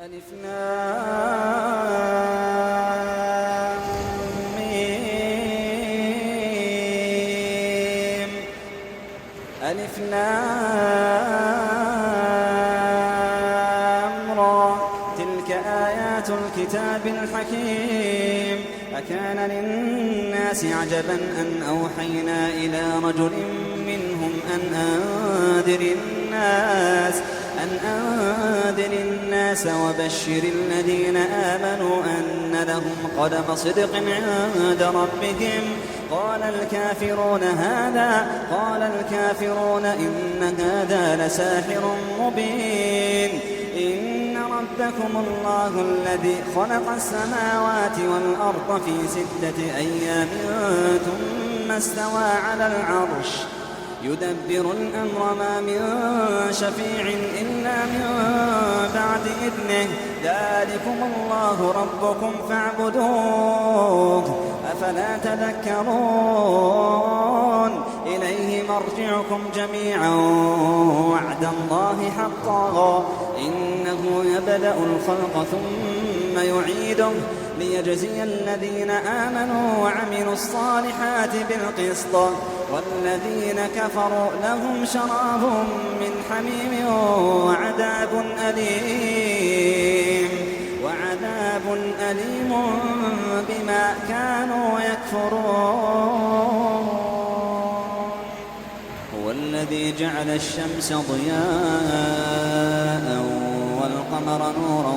ألف لام ميم. ألف لام را. تلك آيات الكتاب الحكيم. أكان للناس عجبا أن أوحينا إلى رجل منهم أن أنذر الناس وبشر الذين آمنوا أن لهم قدم صدق عند ربهم. قال الكافرون إن هذا لساحر مبين. إن ربكم الله الذي خلق السماوات والأرض في 6 أيام ثم استوى على العرش يدبر الأمر ما من شفيع إلا من بعد إذنه. ذلكم الله ربكم فاعبدوه أفلا تذكرون. إليه مرجعكم جميعا وعد الله حقا. إنه يبدأ الخلق ثم يعيده ليجزي الذين آمنوا وعملوا الصالحات بالقسط والذين كفروا لهم شراب من حميم وعذاب أليم بما كانوا يكفرون. هو الذي جعل الشمس ضياء والقمر نورا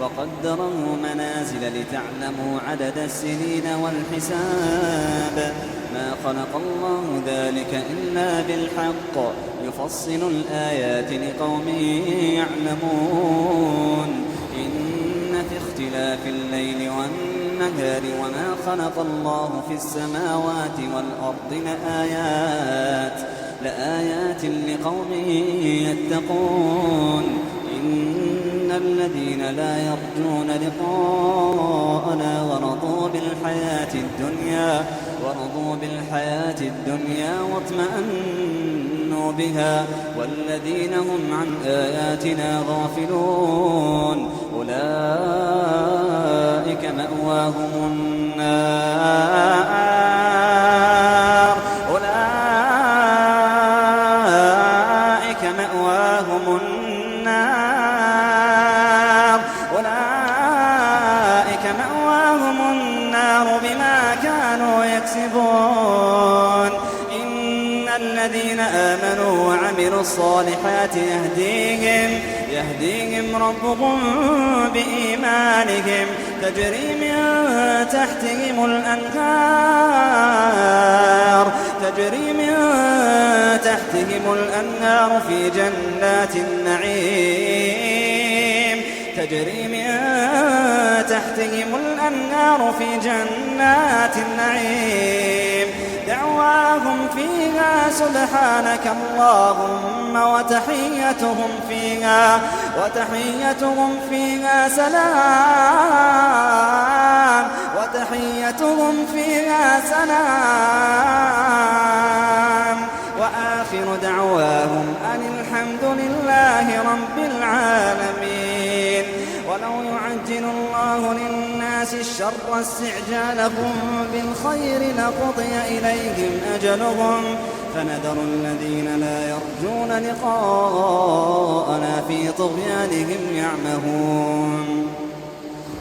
وقدره منازل لتعلموا عدد السنين والحساب. ما خلق الله ذلك إلا بالحق يفصل الآيات لقوم يعلمون. إن في اختلاف الليل والنهار وما خلق الله في السماوات والأرض لآيات لقوم يتقون. إن الذين لا يرجون لقاءنا ورضوا بالحياة الدنيا واطمأنوا بها والذين هم عن آياتنا غافلون أولئك مأواهم النار. بما كانوا يكسبون. إن الذين آمنوا وعملوا الصالحات يهديهم ربهم بإيمانهم تجري من تحتهم الأنهار في جنات النعيم. دعواهم فيها سبحانك اللهم وتحيتهم فيها سلام وآخر دعواهم أن الحمد لله رب العالمين. ولو يعجل الله للناس الشر استعجالهم بالخير لقضي إليهم أجلهم فنذر الذين لا يرجون لقاءنا في طغيانهم يعمهون.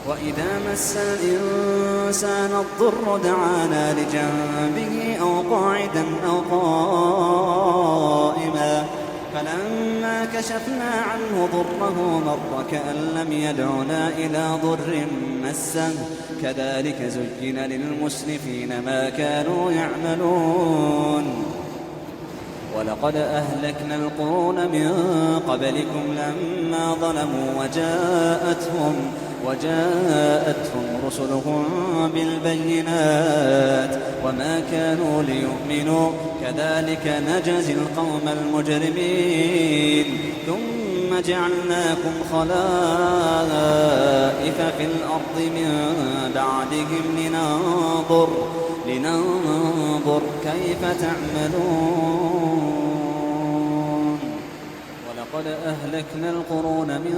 وإذا مس الإنسان الضر دعانا لجنبه أو قاعدا أو قائما فلما كشفنا عنه ضره مر كأن لم يدعنا إلى ضر مسه كذلك زين للمسرفين ما كانوا يعملون. ولقد أهلكنا القرون من قبلكم لما ظلموا وجاءتهم رسلهم بالبينات وما كانوا ليؤمنوا كذلك نجزي القوم المجرمين. ثم جعلناكم خلائف في الأرض من بعدهم لننظر كيف تعملون. ولقد أهلكنا القرون من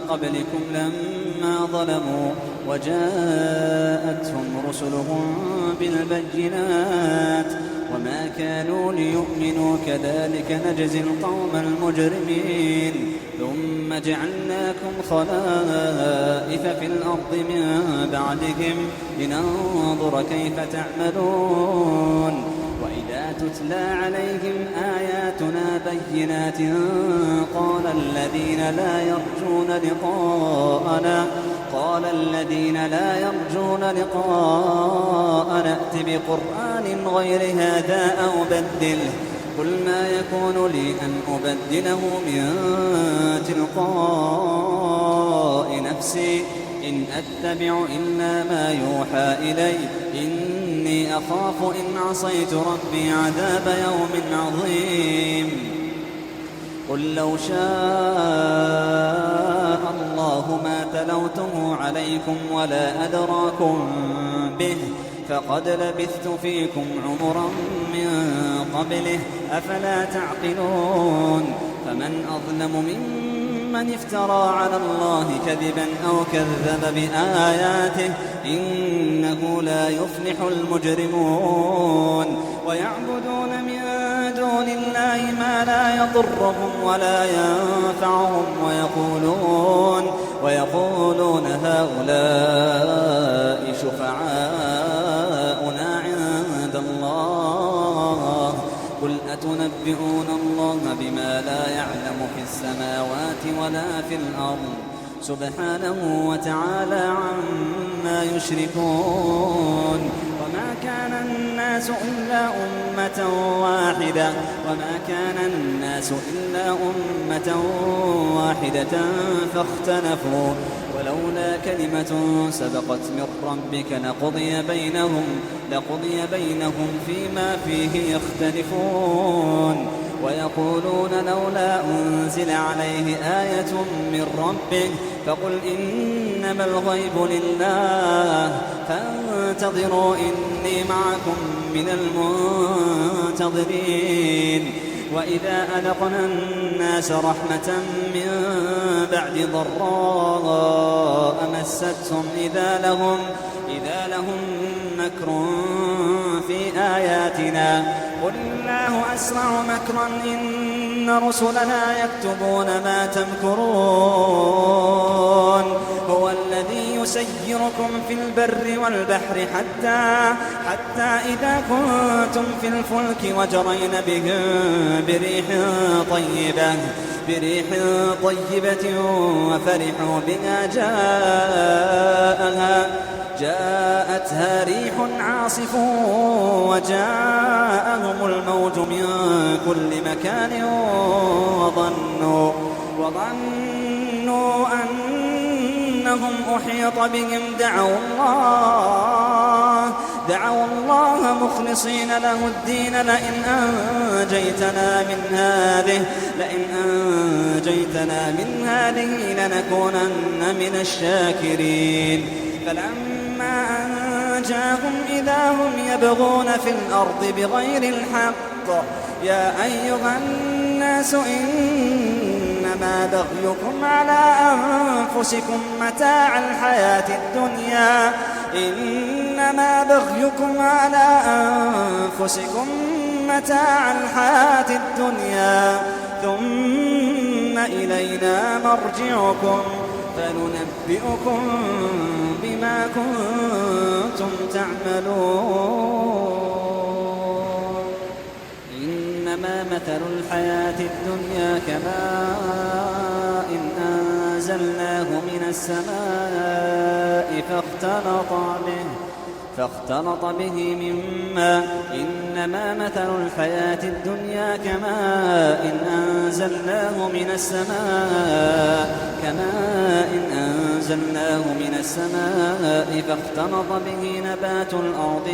قبلكم لما ظلموا وجاءتهم رسلهم بالبينات وما كانوا ليؤمنوا كذلك نجزي القوم المجرمين ثم جعلناكم خلائف في الأرض من بعدهم لننظر كيف تعملون وإذا تتلى عليهم آياتنا بينات قال الذين لا يرجون لقاءنا ائت بقرآن غير هذا أو بدله قل ما يكون لي أن أبدله من تلقاء نفسي إن أتبع إلا ما يوحى إلي إني أخاف إن عصيت ربي عذاب يوم عظيم قل لو شاء الله ما تلوته عليكم ولا أدراكم به فقد لبثت فيكم عمرا من قبله أفلا تعقلون فمن أظلم ممن افترى على الله كذبا أو كذب بآياته إنه لا يفلح المجرمون ويعبدون من دون الله ما لا يضرهم ولا ينفعهم ويقولون هؤلاء شفعاؤنا عند الله قل أتنبئون الله بما لا يعلم في السماوات ولا في الأرض سبحانه وتعالى عما يشركون وما كان الناس إلا أمة واحدة فاختلفوا ولولا كلمة سبقت من ربك لقضي بينهم فيما فيه يختلفون ويقولون لولا أنزل عليه آية من ربه فقل إنما الغيب لله فانتظروا إني معكم من المنتظرين وإذا أذقنا الناس رحمة من بعد ضراء مستهم إذا لهم مكر في آياتنا قل الله أسرع مكرا إن رسلنا يكتبون ما تمكرون هو الذي يسيركم في البر والبحر حتى إذا كنتم في الفلك وجرين بهم بريح طيبة وفرحوا بها جاءتها ريح عاصف وجاءهم الموج من كل مكان وظنوا أنهم أحيط بهم دعوا الله مخلصين له الدين لئن أنجيتنا من هذه لنكونن من الشاكرين فلما أنجاهم إذا هم يبغون في الأرض بغير الحق يا أيها الناس إنما بغيكم على أنفسكم متاع الحياة الدنيا ثم إلينا مرجعكم فننبئكم بما كنتم تعملون إنما مثل الحياة الدنيا كماء أنزلناه من السماء فاختلط به إنما مثل الحياة الدنيا كماء أنزلناه من السماء فاختلط به نبات الأرض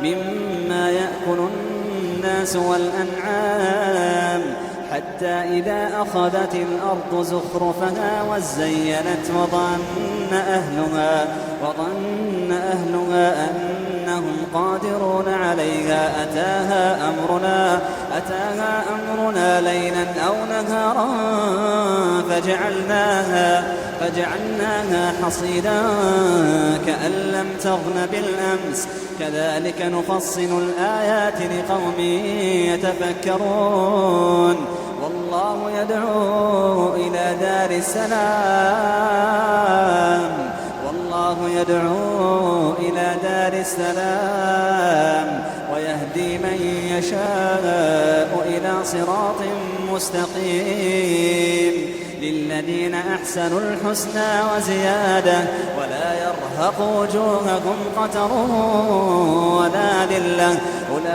مما يأكل الناس والأنعام حتى إذا أخذت الأرض زخرفها وزينت وظن أهلها أنهم قادرون عليها أتاها أمرنا ليلا أو نهارا فجعلناها حصيدا كأن لم تغن بالأمس كذلك نفصل الآيات لقوم يتفكرون والله يدعو إلى دار السلام ويهدي من يشاء إلى صراط مستقيم للذين أحسنوا الحسنى وزيادة ولا يرهق وجوههم قتر ولا ذلة أولئك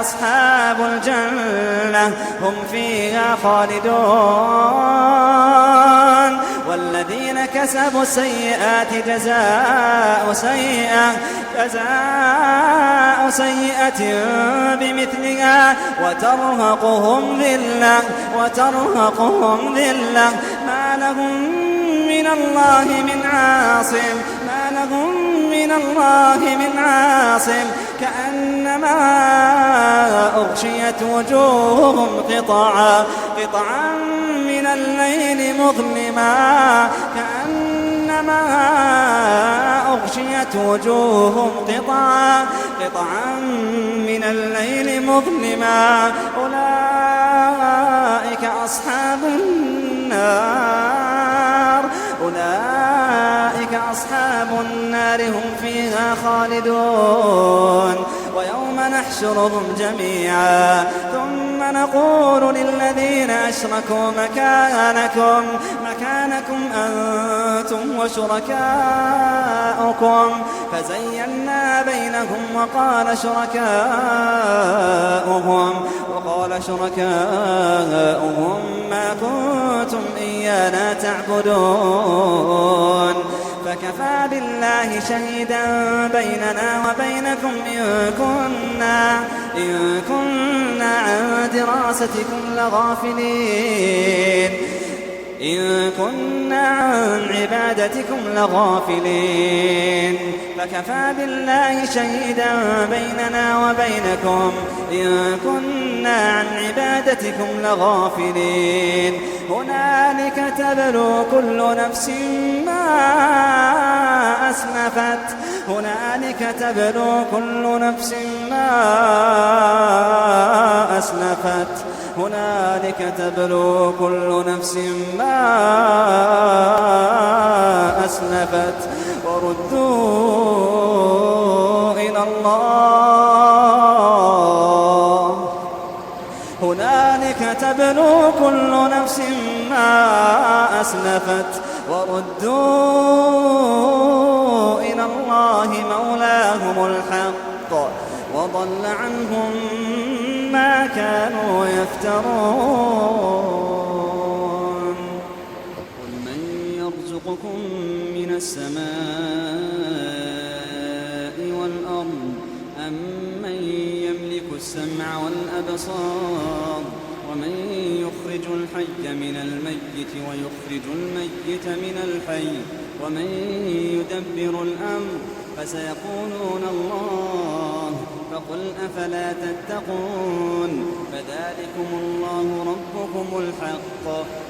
أصحاب الجنة هم فيها خالدون والذين كسبوا السيئات جزاء سيئة بمثلها وترهقهم ذلة ما لهم من الله من عاصم كأنما أغشيت وجوههم قطعا من الليل مظلما أولئك أصحاب النار هم فيها خالدون ويوم نحشرهم جميعا ثم نقول للذين أشركوا مكانكم أنتم وشركاؤكم فزيّلنا بينهم وقال شركاؤهم ما كنتم إيانا تعبدون فكفى بالله شهيدا بيننا وبينكم إن كنا عن دراستكم لغافلين إن كنا عن عبادتكم لغافلين فكفى بالله شهيدا بيننا وبينكم إن كنا عن عبادتكم لغافلين هنالك تبلو كل نفس ما أسلفت وردوا إلى الله هنالك تبلو كل نفس ما أسلفت وردوا إلى الله مولاهم الحق وضل عنهم ما كانوا يفترون قل من يرزقكم من السماء والأرض أم من يملك السمع والأبصار ومن يخرج الحي من الميت ويخرج الميت من الحي ومن يدبر الأمر فسيقولون الله فقل أفلا تتقون فذلكم الله ربكم الحق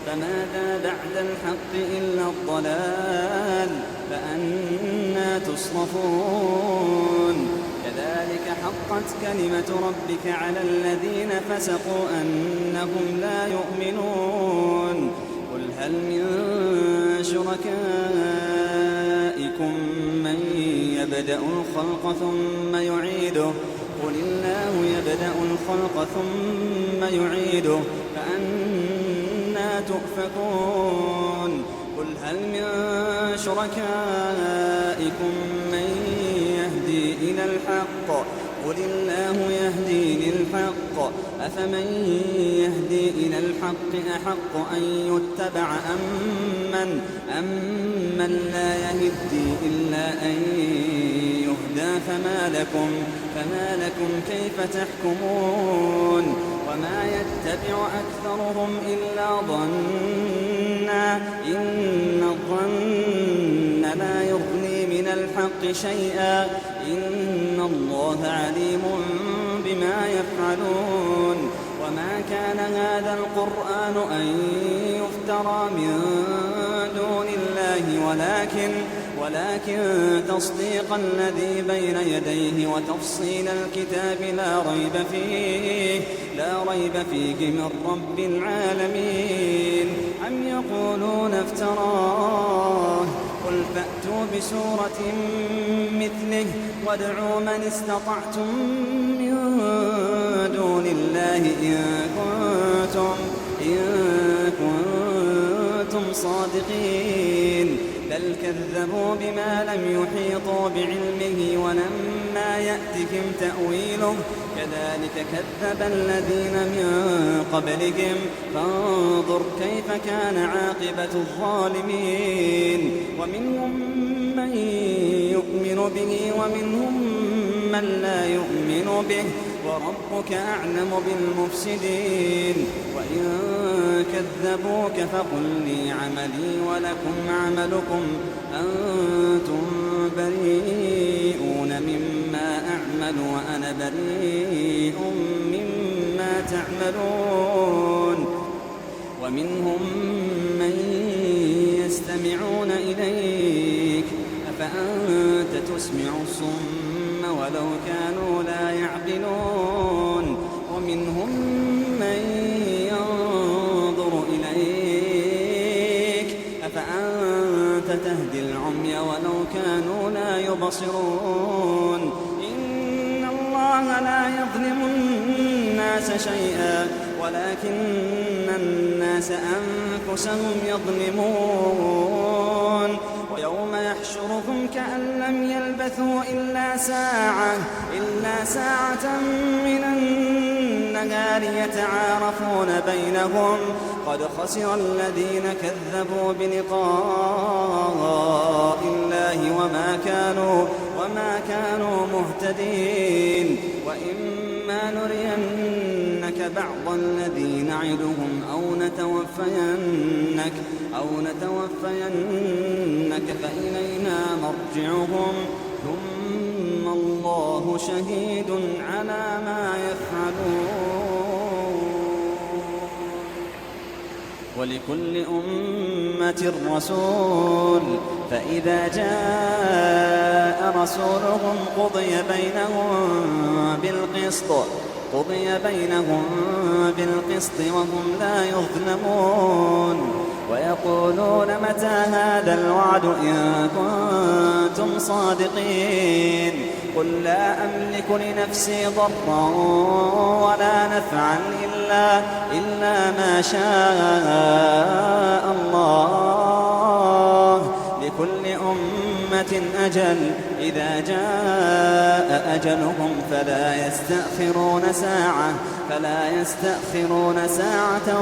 فماذا بعد الحق إلا الضلال فأنى تصرفون كذلك حقت كلمة ربك على الذين فسقوا أنهم لا يؤمنون قل هل من شركائكم من يبدأ الخلق ثم يعيده قل الله يبدأ الخلق ثم يعيده فأنى تؤفكون قل هل من شركائكم من يهدي إلى الحق قل الله يهدي للحق أفمن يهدي إلى الحق أحق أن يتبع أمن لا يهدي إلا أن يهدى فما لكم كيف تحكمون وما يتبع أكثرهم إلا ظنا إن الظن لا يغني من الحق شيئا إن الله عليم بما يفعلون وما كان هذا القرآن أن يفترى من دون الله ولكن تصديق الذي بين يديه وتفصيل الكتاب لا ريب فيه من رب العالمين أم يقولون افتراه قل فأتوا بسورة مثله وادعوا من استطعتم من دون الله إن كنتم صادقين بل كذبوا بما لم يحيطوا بعلمه ولما يأتهم تأويله كذلك كذب الذين من قبلهم فانظر كيف كان عاقبة الظالمين ومنهم من يؤمن به ومنهم من لا يؤمن به وربك أعلم بالمفسدين وإن كذبوك فقل لي عملي ولكم عملكم أنتم بريئون مما أعمل وأنا بريء مما تعملون ومنهم من يستمعون إليك أفأنت تسمع الصم ولو كانوا لا يعقلون ومنهم من ينظر إليك أفأنت تهدي العمي ولو كانوا لا يبصرون إن الله لا يظلم الناس شيئا ولكن الناس أنفسهم يظلمون ويوم يحشرهم كأن لم يلبثوا إلا ساعة من النهار يتعارفون بينهم قد خسر الذين كذبوا بلقاء الله وما كانوا مهتدين وإما نرينك بعض الذي نعدهم أو نتوفينك فإلينا مرجعهم ثم الله شهيد على ما يفعلون ولكل أمة رسول فإذا جاء رسولهم قضي بينهم بالقسط وهم لا يظلمون ويقولون متى هذا الوعد إن كنتم صادقين قل لا أملك لنفسي ضرا ولا نفعا إلا ما شاء الله لكل أمة أجل إذا جاء أجلهم فلا يستأخرون ساعة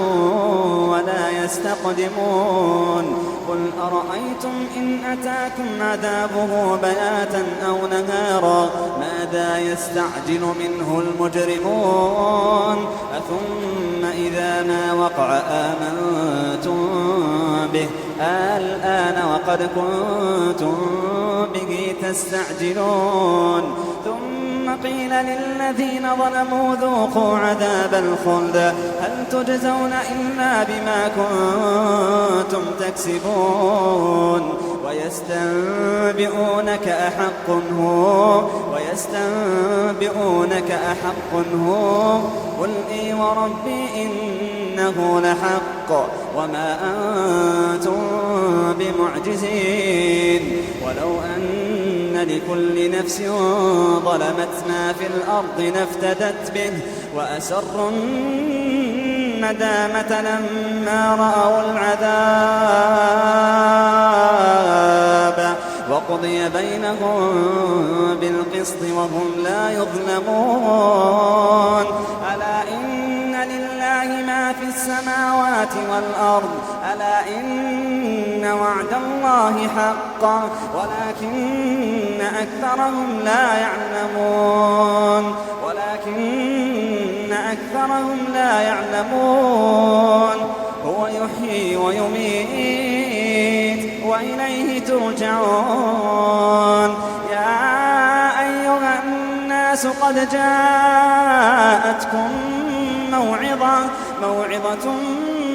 ولا يستقدمون قل أرأيتم إن أتاكم عذابه بياتا أو نهارا ماذا يستعجل منه المجرمون أثم إذا ما وقع آمنتم به الآن وقد كنتم به تستعجلون ثم قيل للذين ظلموا ذوقوا عذاب الخلد هل تجزون إلا بما كنتم تكسبون ويستنبئونك أحق هو قل إي وربي إنه لحق وما أنتم بمعجزين ولو أن لكل نفس ظلمت ما في الأرض لافتدت به وأسروا الندامة لما رأوا العذاب وقضي بينهم بالقسط وهم لا يظلمون ألا إن لله ما في السماوات والأرض ألا إن وعد الله حق ولكن أكثرهم لا يعلمون هو يحيي ويميت وإليه ترجعون يا أيها الناس قد جاءتكم موعظة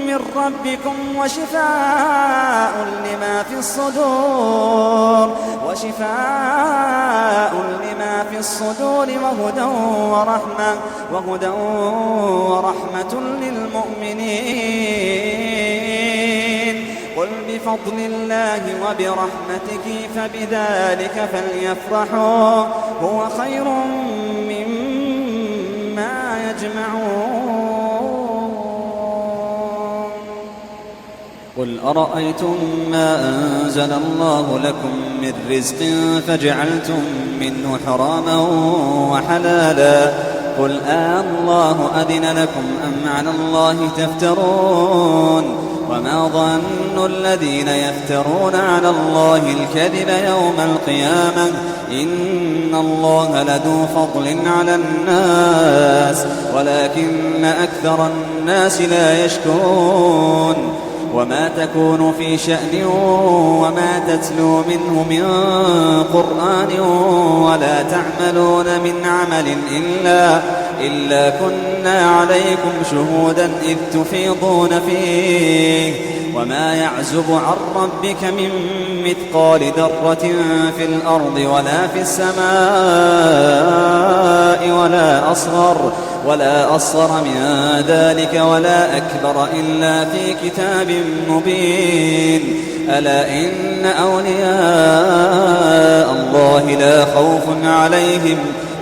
من ربكم وشفاء لما في الصدور وهدى ورحمة للمؤمنين قل بفضل الله وبرحمته فبذلك فليفرحوا هو خير مما يجمعون قل أرأيتم ما أنزل الله لكم من رزق فجعلتم منه حراما وحلالا قل الله أذن لكم أم على الله تفترون وما ظن الذين يفترون على الله الكذب يوم القيامة إن الله لذو فضل على الناس ولكن أكثر الناس لا يشكرون وما تكون في شأن وما تتلو منه من قرآن ولا تعملون من عمل إلا كنا عليكم شهودا إذ تفيضون فيه وما يعزب عن ربك من مثقال ذرة في الأرض ولا في السماء ولا أصغر من ذلك ولا أكبر إلا في كتاب مبين ألا إن أولياء الله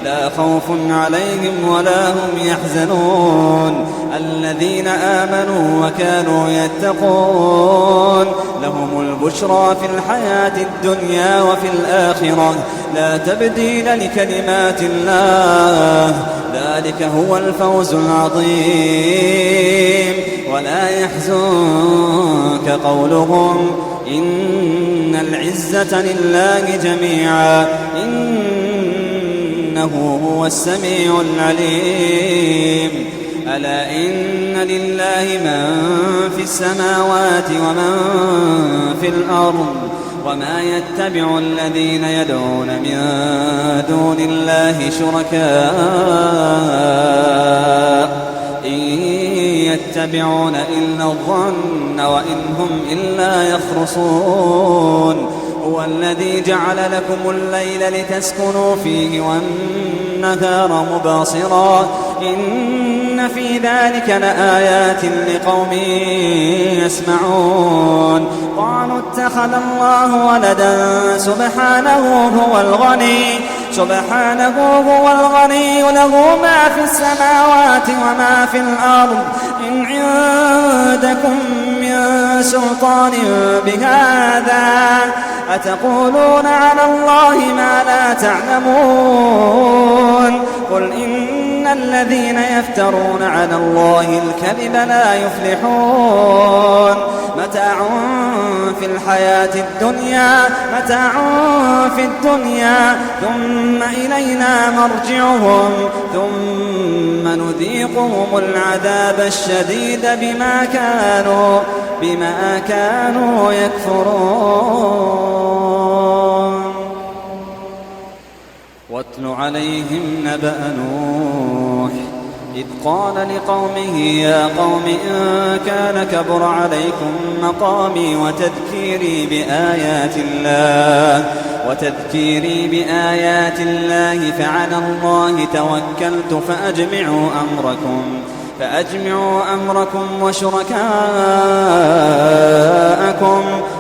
لا خوف عليهم ولا هم يحزنون الذين آمنوا وكانوا يتقون لهم البشرى في الحياة الدنيا وفي الآخرة لا تبديل لكلمات الله ذلك هو الفوز العظيم ولا يحزنك قولهم إن العزة لله جميعا إنه هو السميع العليم ألا إن لله من في السماوات ومن في الأرض وما يتبع الذين يدعون من دون الله شركاء إن يتبعون إلا الظن وإن هم إلا يخرصون هو الذي جعل لكم الليل لتسكنوا فيه والنهار مبصرا إن في ذلك لآيات لقوم يسمعون قالوا اتخذ الله ولدا سبحانه هو الغني له ما في السماوات وما في الأرض إن عندكم من سلطان بهذا أتقولون على الله ما لا تعلمون قل إن الذين يفترون على الله الكذب لا يفلحون متاع في الدنيا ثم إلينا مرجعهم ثم نذيقهم العذاب الشديد بما كانوا يكفرون واتل عليهم نبأ نوح إذ قال لقومه يا قوم إن كان كبر عليكم مقامي وتذكيري بآيات الله فعلى الله توكلت فأجمعوا أمركم وشركاءكم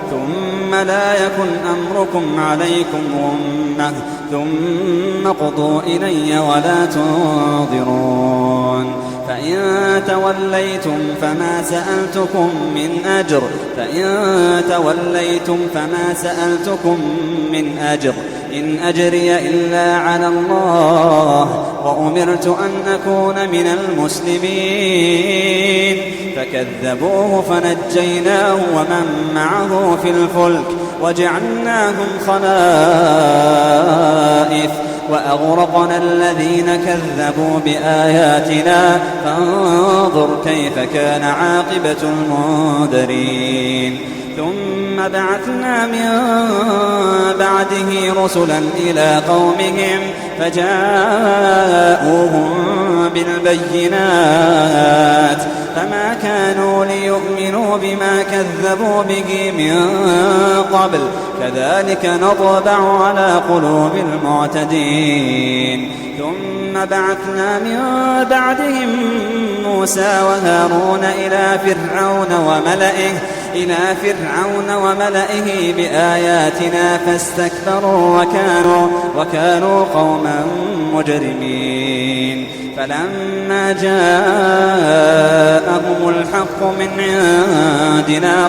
ثم لا يكن أمركم عليكم غمة ثم قضوا إلي ولا تنظرون فإن توليتم فما سألتكم من أجر إن أجري إلا على الله وأمرت أن أكون من المسلمين فكذبوه فنجيناه ومن معه في الفلك وجعلناهم خلائف وأغرقنا الذين كذبوا بآياتنا فانظر كيف كان عاقبة المنذرين ثم بعثنا من بعده رسلا إلى قومهم فجاءوهم بالبينات فما كانوا ليؤمنوا بما كذبوا به من قبل كذلك نطبع على قلوب المعتدين ثم بعثنا من بعدهم موسى وهارون إلى فرعون وملئه بآياتنا فاستكبروا وكانوا قوما مجرمين فلما جاءهم الحق من عندنا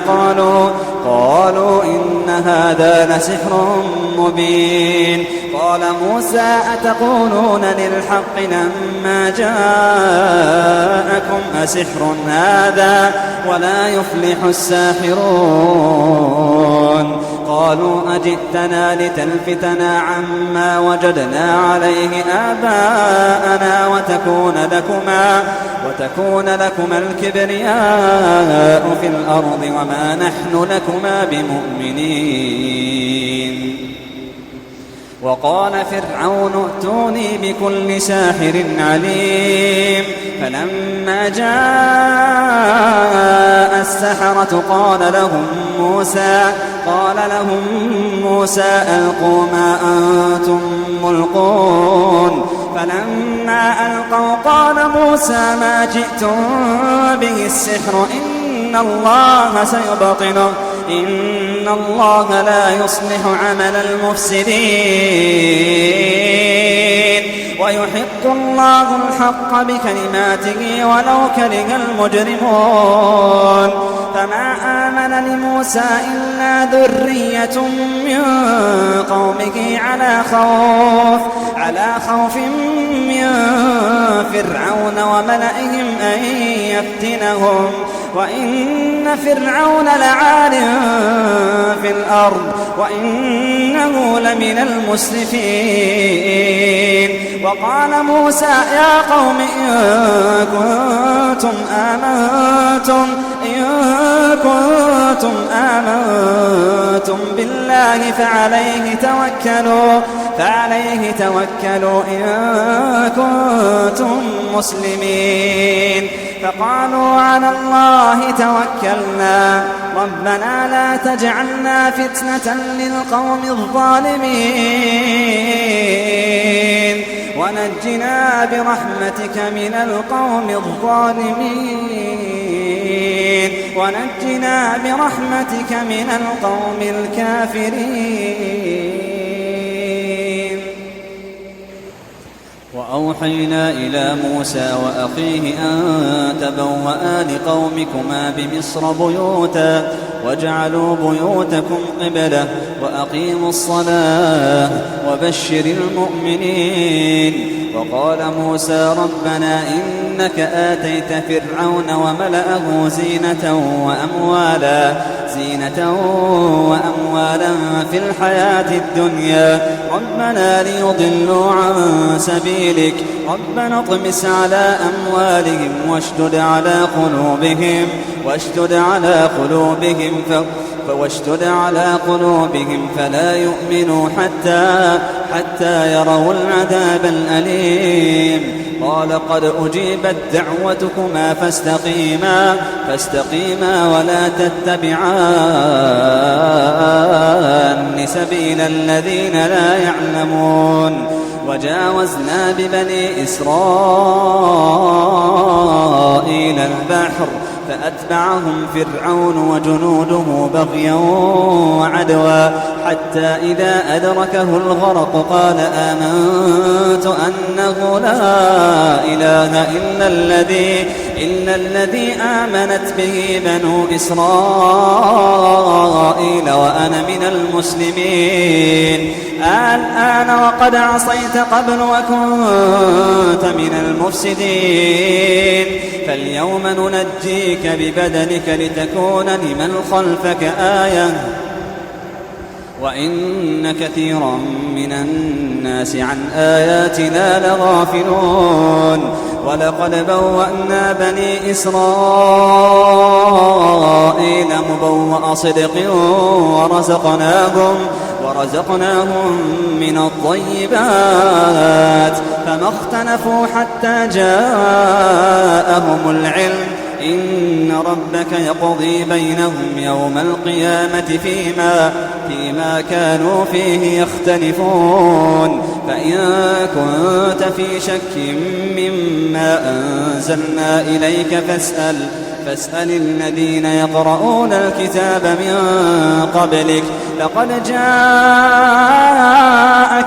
قالوا إن هذا لسحر مبين قال موسى أتقولون للحق لما جاءكم أسحر هذا ولا يفلح الساحرون قالوا أجئتنا لتلفتنا عما وجدنا عليه آباءنا وتكون لكما الكبرياء في الأرض وما نحن لكما بمؤمنين وقال فرعون ائتوني بكل ساحر عليم فلما جاء السحرة قال لهم موسى ألقوا ما أنتم ملقون فلما ألقوا قال موسى ما جئتم به السحر إن الله سيبطله إن الله لا يصلح عمل المفسدين ويحق الله الحق بكلماته ولو كره المجرمون فما آمن لموسى إلا ذرية من قومه على خوف من فرعون وملئهم أن يفتنهم وإن فرعون لعال في الأرض وإنه لمن المسرفين وقال موسى يا قوم إن كنتم آمنتم بالله فعليه توكلوا إن كنتم مسلمين فقالوا على الله توكلنا ربنا لا تجعلنا فتنة للقوم الظالمين ونجنا برحمتك من القوم الكافرين وأوحينا إلى موسى وأخيه أن تبوأ لقومكما بمصر بيوتا واجعلوا بيوتكم قبلة وأقيموا الصلاة وبشر المؤمنين وقال موسى ربنا إنك آتيت فرعون وملأه زينة وأموالا في الحياة الدنيا ربنا ليضلوا عن سبيلك ربنا اطمس على أموالهم واشدد على قلوبهم فلا يؤمنوا حتى يروا العذاب الأليم قال قد أجيبت دعوتكما فاستقيما ولا تتبعان سبيل الذين لا يعلمون وجاوزنا ببني إسرائيل البحر فأتبعهم فرعون وجنوده بغيا وعدوا حتى إذا أدركه الغرق قال آمنت أنه لا إله إلا الذي آمنت به بنو إسرائيل وأنا من المسلمين. الآن وقد عصيت قبل وكنت من المفسدين، فاليوم ننجيك ببدنك لتكون لمن خلفك آية وإن كثيرا من الناس عن آياتنا لغافلون. ولقد بوأنا بني إسرائيل مبوأ صدق ورزقناهم من الطيبات فما اختلفوا حتى جاءهم العلم. إن ربك يقضي بينهم يوم القيامة فيما كانوا فيه يختلفون. فإن كنت في شك مما أنزلنا إليك فاسأل الذين يقرؤون الكتاب من قبلك لقد جاءك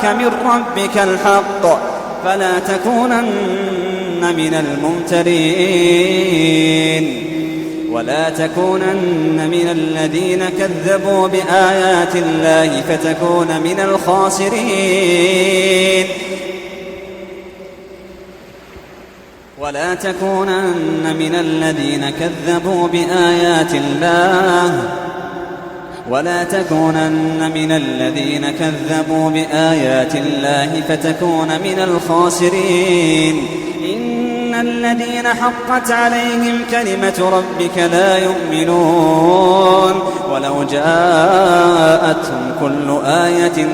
من ربك الحق فلا تكونن من الممترين ولا تكونن من الذين كذبوا بآيات الله فتكون من الخاسرين. ولا تكونن من الذين كذبوا بآيات الله فتكون من الخاسرين. إن الذين حقت عليهم كلمة ربك لا يؤمنون ولو جاءتهم كل آية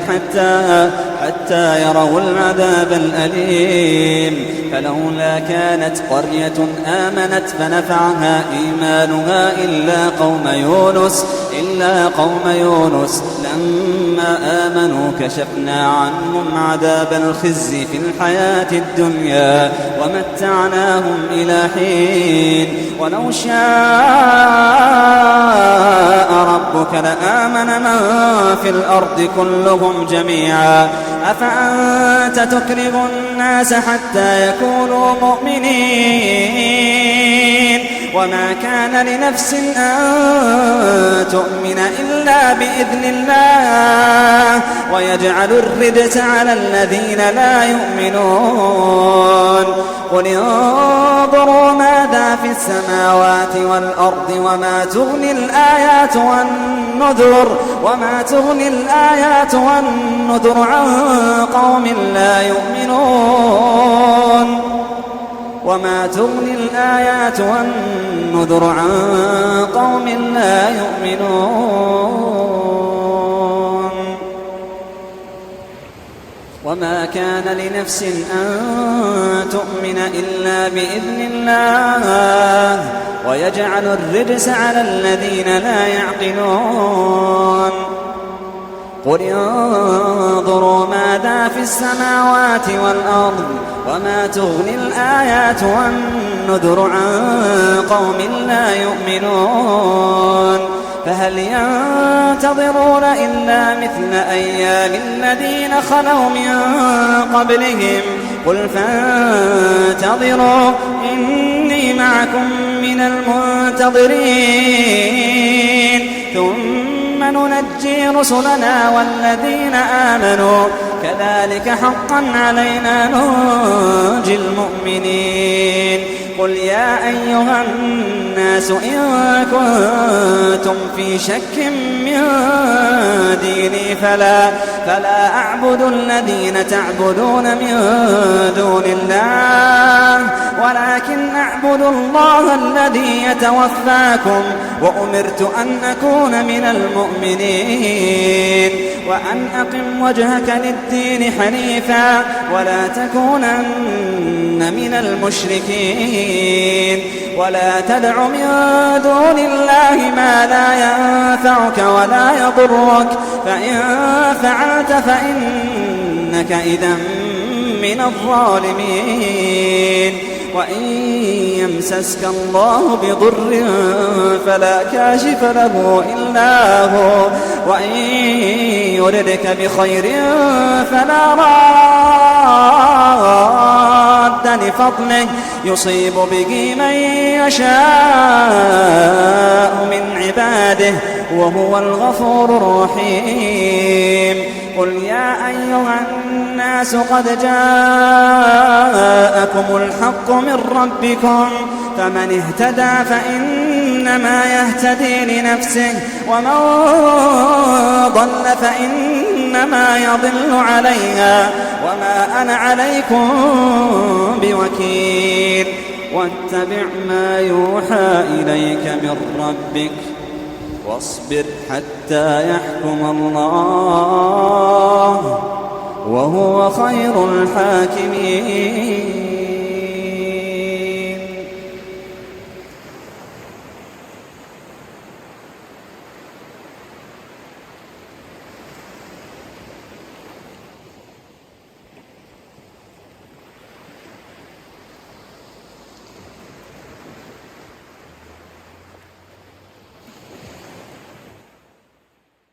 حتى يروا العذاب الأليم. فلولا كانت قرية آمنت فنفعها إيمانها إلا قوم يونس لما آمنوا كشفنا عنهم عذاب الخزي في الحياة الدنيا ومتعناهم إلى حين. ولو شاء ربك لآمن من في الأرض كلهم جميعا أفأنت تكره الناس حتى يكونوا مؤمنين. وما كان لنفس أن تؤمن إلا بإذن الله ويجعل الرجس على الذين لا يؤمنون. قل انظروا ماذا في السماوات والأرض وما تغني الآيات والنذر عن قوم لا يؤمنون. وما كان لنفس أن تؤمن إلا بإذن الله ويجعل الرجس على الذين لا يعقلون. قل انظروا ماذا في السماوات والأرض وما تغني الآيات والنذر عن قوم لا يؤمنون. فهل ينتظرون إلا مثل أيام الذين خلوا من قبلهم قل فانتظروا إني معكم من المنتظرين ثم ننجي رسلنا والذين آمنوا كذلك حقا علينا ننجي المؤمنين. قل يا أيها الناس إن كنتم في شك من ديني فلا أعبد الذين تعبدون من دون الله ولكن أعبد الله الذي يتوفاكم وأمرت أن أكون من المؤمنين وأن أقم وجهك للدين حنيفا ولا تكونن من المشركين ولا تدع من دون الله ما لا ينفعك ولا يضرك فإن فعلت فإنك إذا من الظالمين. وإن يمسسك الله بضر فلا كاشف له إلا هو وإن يردك بخير فلا راد فضله يصيب به من يشاء من عباده وهو الغفور الرحيم. قل يا أيها الناس قد جاءكم الحق من ربكم فمن اهتدى فإنما يهتدي لنفسه ومن ضل فإنما يضل عليها وما أنا عليكم بوكيل. واتبع ما يوحى إليك من ربك واصبر حتى يحكم الله وهو خير الحاكمين.